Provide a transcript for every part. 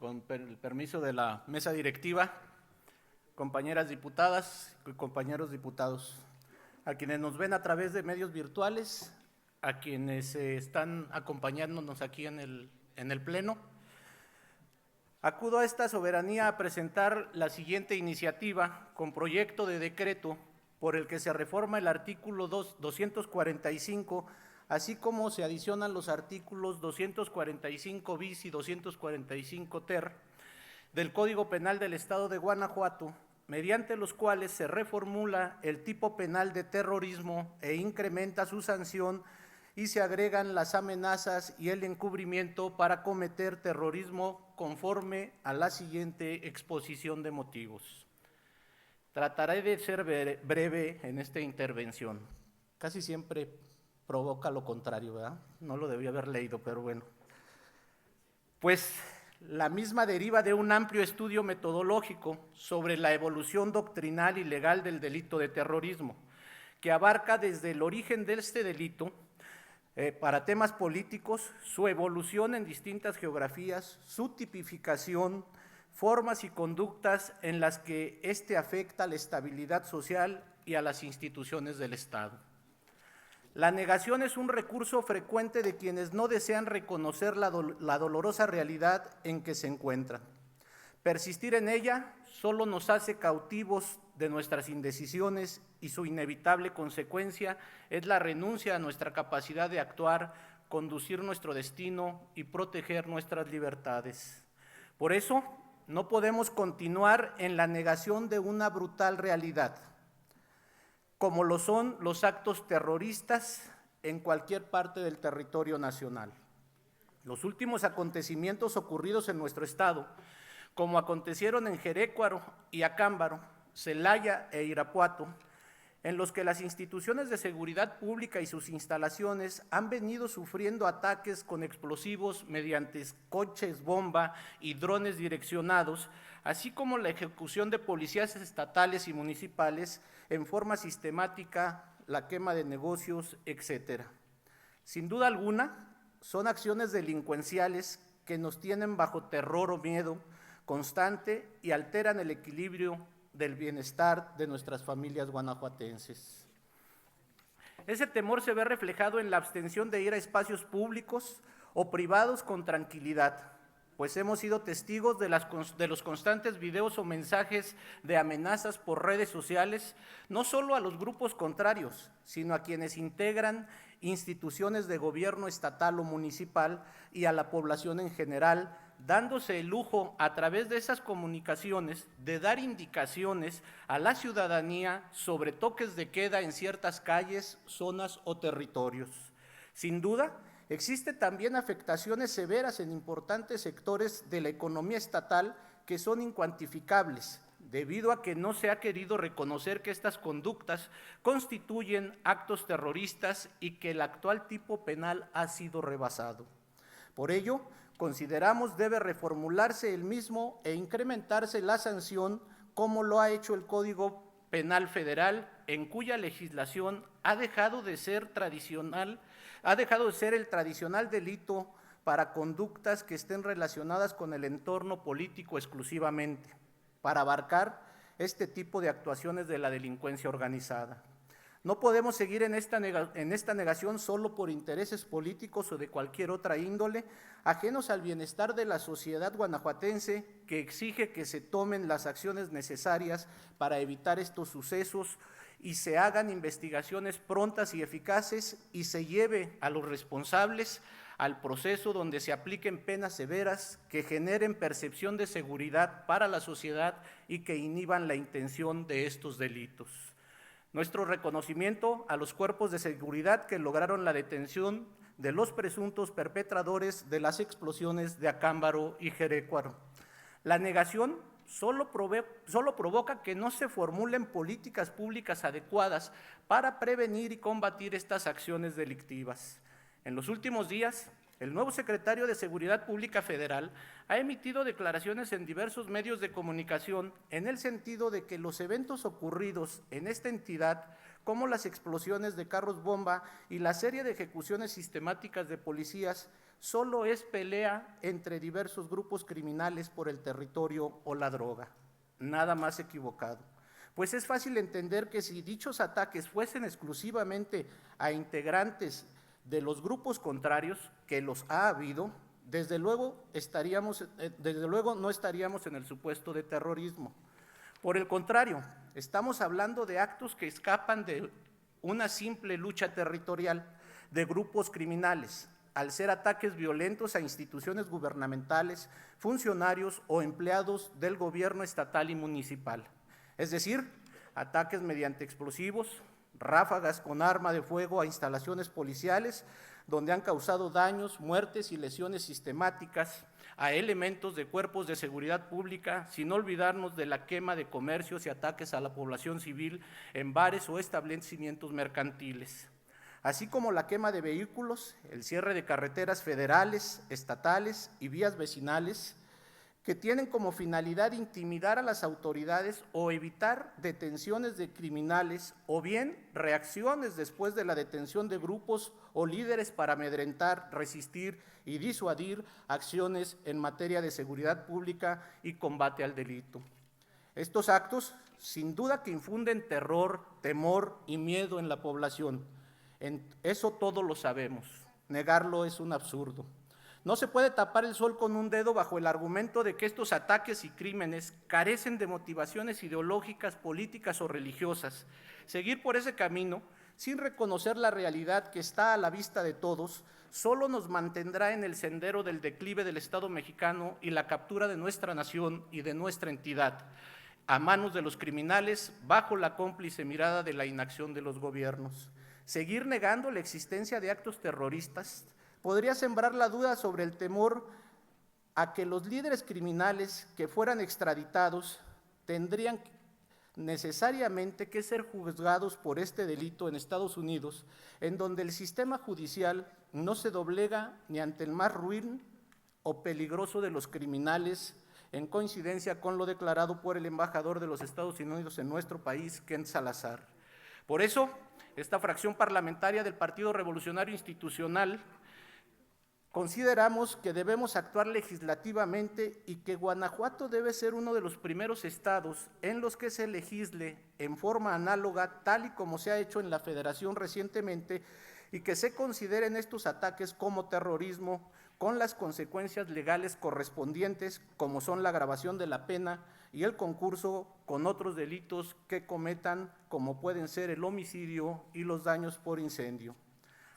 con el permiso de la mesa directiva, compañeras diputadas y compañeros diputados, a quienes nos ven a través de medios virtuales, a quienes están acompañándonos aquí en el Pleno. Acudo a esta soberanía a presentar la siguiente iniciativa con proyecto de decreto por el que se reforma el artículo 245, así como se adicionan los artículos 245 bis y 245 ter del Código Penal del Estado de Guanajuato, mediante los cuales se reformula el tipo penal de terrorismo e incrementa su sanción y se agregan las amenazas y el encubrimiento para cometer terrorismo conforme a la siguiente exposición de motivos. Trataré de ser breve en esta intervención. Casi siempre provoca lo contrario, ¿verdad? No lo debía haber leído, pero bueno. Pues la misma deriva de un amplio estudio metodológico sobre la evolución doctrinal y legal del delito de terrorismo, que abarca desde el origen de este delito para temas políticos, su evolución en distintas geografías, su tipificación, formas y conductas en las que éste afecta a la estabilidad social y a las instituciones del Estado. La negación es un recurso frecuente de quienes no desean reconocer la dolorosa realidad en que se encuentran. Persistir en ella solo nos hace cautivos de nuestras indecisiones y su inevitable consecuencia es la renuncia a nuestra capacidad de actuar, conducir nuestro destino y proteger nuestras libertades. Por eso, no podemos continuar en la negación de una brutal realidad, como lo son los actos terroristas en cualquier parte del territorio nacional. Los últimos acontecimientos ocurridos en nuestro estado, como acontecieron en Jerécuaro y Acámbaro, Celaya e Irapuato, en los que las instituciones de seguridad pública y sus instalaciones han venido sufriendo ataques con explosivos mediante coches bomba y drones direccionados, así como la ejecución de policías estatales y municipales en forma sistemática, la quema de negocios, etcétera. Sin duda alguna, son acciones delincuenciales que nos tienen bajo terror o miedo constante y alteran el equilibrio del bienestar de nuestras familias guanajuatenses. Ese temor se ve reflejado en la abstención de ir a espacios públicos o privados con tranquilidad, pues hemos sido testigos de los constantes videos o mensajes de amenazas por redes sociales, no solo a los grupos contrarios, sino a quienes integran instituciones de gobierno estatal o municipal y a la población en general, dándose el lujo a través de esas comunicaciones de dar indicaciones a la ciudadanía sobre toques de queda en ciertas calles, zonas o territorios. Sin duda, existen también afectaciones severas en importantes sectores de la economía estatal que son incuantificables, debido a que no se ha querido reconocer que estas conductas constituyen actos terroristas y que el actual tipo penal ha sido rebasado. Por ello, consideramos debe reformularse el mismo e incrementarse la sanción como lo ha hecho el Código Penal Federal, en cuya legislación ha dejado de ser el tradicional delito para conductas que estén relacionadas con el entorno político exclusivamente, para abarcar este tipo de actuaciones de la delincuencia organizada. No podemos seguir en esta negación solo por intereses políticos o de cualquier otra índole, ajenos al bienestar de la sociedad guanajuatense, que exige que se tomen las acciones necesarias para evitar estos sucesos y se hagan investigaciones prontas y eficaces y se lleve a los responsables al proceso donde se apliquen penas severas que generen percepción de seguridad para la sociedad y que inhiban la intención de estos delitos. Nuestro reconocimiento a los cuerpos de seguridad que lograron la detención de los presuntos perpetradores de las explosiones de Acámbaro y Jerécuaro. La negación solo provoca que no se formulen políticas públicas adecuadas para prevenir y combatir estas acciones delictivas. En los últimos días, el nuevo secretario de Seguridad Pública Federal ha emitido declaraciones en diversos medios de comunicación en el sentido de que los eventos ocurridos en esta entidad, como las explosiones de carros bomba y la serie de ejecuciones sistemáticas de policías, solo es pelea entre diversos grupos criminales por el territorio o la droga. Nada más equivocado. Pues es fácil entender que si dichos ataques fuesen exclusivamente a integrantes de los grupos contrarios, que los ha habido, desde luego no estaríamos en el supuesto de terrorismo. Por el contrario, estamos hablando de actos que escapan de una simple lucha territorial de grupos criminales, al ser ataques violentos a instituciones gubernamentales, funcionarios o empleados del gobierno estatal y municipal. Es decir, ataques mediante explosivos, ráfagas con arma de fuego a instalaciones policiales, donde han causado daños, muertes y lesiones sistemáticas a elementos de cuerpos de seguridad pública, sin olvidarnos de la quema de comercios y ataques a la población civil en bares o establecimientos mercantiles, así como la quema de vehículos, el cierre de carreteras federales, estatales y vías vecinales, que tienen como finalidad intimidar a las autoridades o evitar detenciones de criminales o bien reacciones después de la detención de grupos o líderes para amedrentar, resistir y disuadir acciones en materia de seguridad pública y combate al delito. Estos actos, sin duda que infunden terror, temor y miedo en la población. Eso todos lo sabemos, negarlo es un absurdo. No se puede tapar el sol con un dedo bajo el argumento de que estos ataques y crímenes carecen de motivaciones ideológicas, políticas o religiosas. Seguir por ese camino, sin reconocer la realidad que está a la vista de todos, solo nos mantendrá en el sendero del declive del Estado mexicano y la captura de nuestra nación y de nuestra entidad, a manos de los criminales, bajo la cómplice mirada de la inacción de los gobiernos. Seguir negando la existencia de actos terroristas podría sembrar la duda sobre el temor a que los líderes criminales que fueran extraditados tendrían necesariamente que ser juzgados por este delito en Estados Unidos, en donde el sistema judicial no se doblega ni ante el más ruin o peligroso de los criminales, en coincidencia con lo declarado por el embajador de los Estados Unidos en nuestro país, Ken Salazar. Por eso, esta fracción parlamentaria del Partido Revolucionario Institucional consideramos que debemos actuar legislativamente y que Guanajuato debe ser uno de los primeros estados en los que se legisle en forma análoga, tal y como se ha hecho en la Federación recientemente, y que se consideren estos ataques como terrorismo, con las consecuencias legales correspondientes, como son la agravación de la pena y el concurso con otros delitos que cometan, como pueden ser el homicidio y los daños por incendio.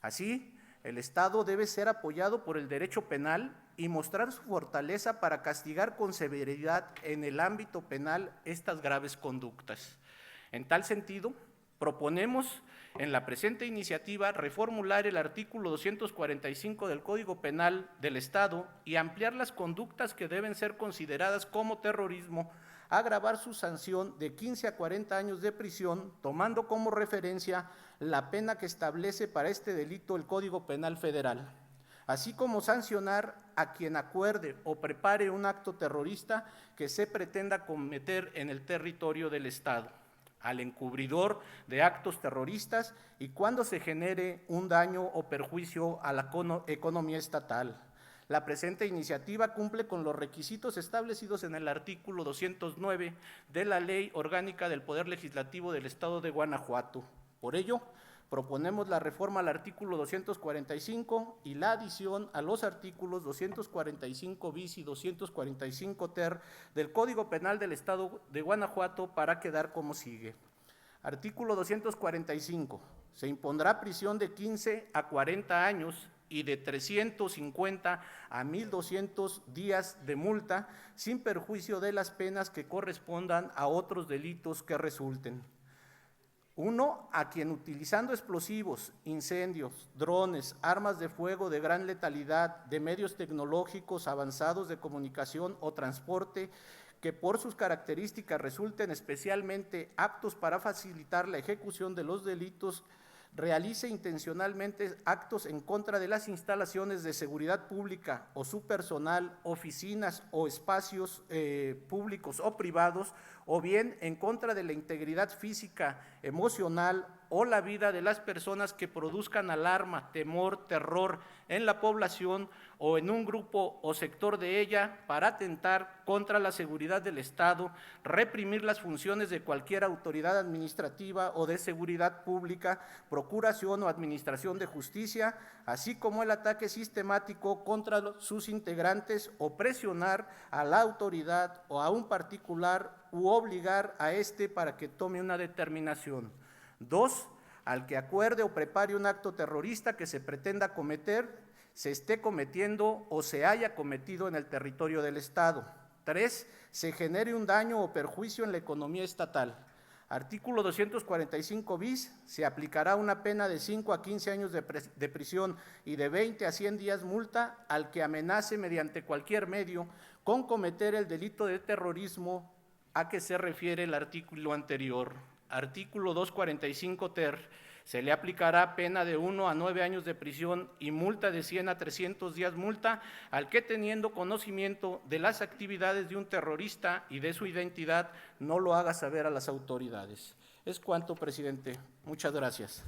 Así, el Estado debe ser apoyado por el derecho penal y mostrar su fortaleza para castigar con severidad en el ámbito penal estas graves conductas. En tal sentido, proponemos en la presente iniciativa reformular el artículo 245 del Código Penal del Estado y ampliar las conductas que deben ser consideradas como terrorismo, agravar su sanción de 15 a 40 años de prisión, tomando como referencia la pena que establece para este delito el Código Penal Federal, así como sancionar a quien acuerde o prepare un acto terrorista que se pretenda cometer en el territorio del Estado, al encubridor de actos terroristas y cuando se genere un daño o perjuicio a la economía estatal. La presente iniciativa cumple con los requisitos establecidos en el artículo 209 de la Ley Orgánica del Poder Legislativo del Estado de Guanajuato. Por ello, proponemos la reforma al artículo 245 y la adición a los artículos 245 bis y 245 ter del Código Penal del Estado de Guanajuato para quedar como sigue. Artículo 245. Se impondrá prisión de 15 a 40 años y de 350 a 1,200 días de multa, sin perjuicio de las penas que correspondan a otros delitos que resulten. 1. A quien utilizando explosivos, incendios, drones, armas de fuego de gran letalidad, de medios tecnológicos avanzados de comunicación o transporte, que por sus características resulten especialmente aptos para facilitar la ejecución de los delitos, realice intencionalmente actos en contra de las instalaciones de seguridad pública o su personal, oficinas o espacios públicos o privados, o bien en contra de la integridad física, emocional o la vida de las personas que produzcan alarma, temor, terror en la población o en un grupo o sector de ella para atentar contra la seguridad del Estado, reprimir las funciones de cualquier autoridad administrativa o de seguridad pública, procuración o administración de justicia, así como el ataque sistemático contra sus integrantes o presionar a la autoridad o a un particular u obligar a éste para que tome una determinación. 2. Al que acuerde o prepare un acto terrorista que se pretenda cometer, se esté cometiendo o se haya cometido en el territorio del Estado. 3. Se genere un daño o perjuicio en la economía estatal. Artículo 245 bis, se aplicará una pena de 5 a 15 años de prisión y de 20 a 100 días multa al que amenace mediante cualquier medio con cometer el delito de terrorismo a que se refiere el artículo anterior. Artículo 245 ter, se le aplicará pena de 1 a 9 años de prisión y multa de 100 a 300 días multa al que, teniendo conocimiento de las actividades de un terrorista y de su identidad, no lo haga saber a las autoridades. Es cuanto, presidente. Muchas gracias.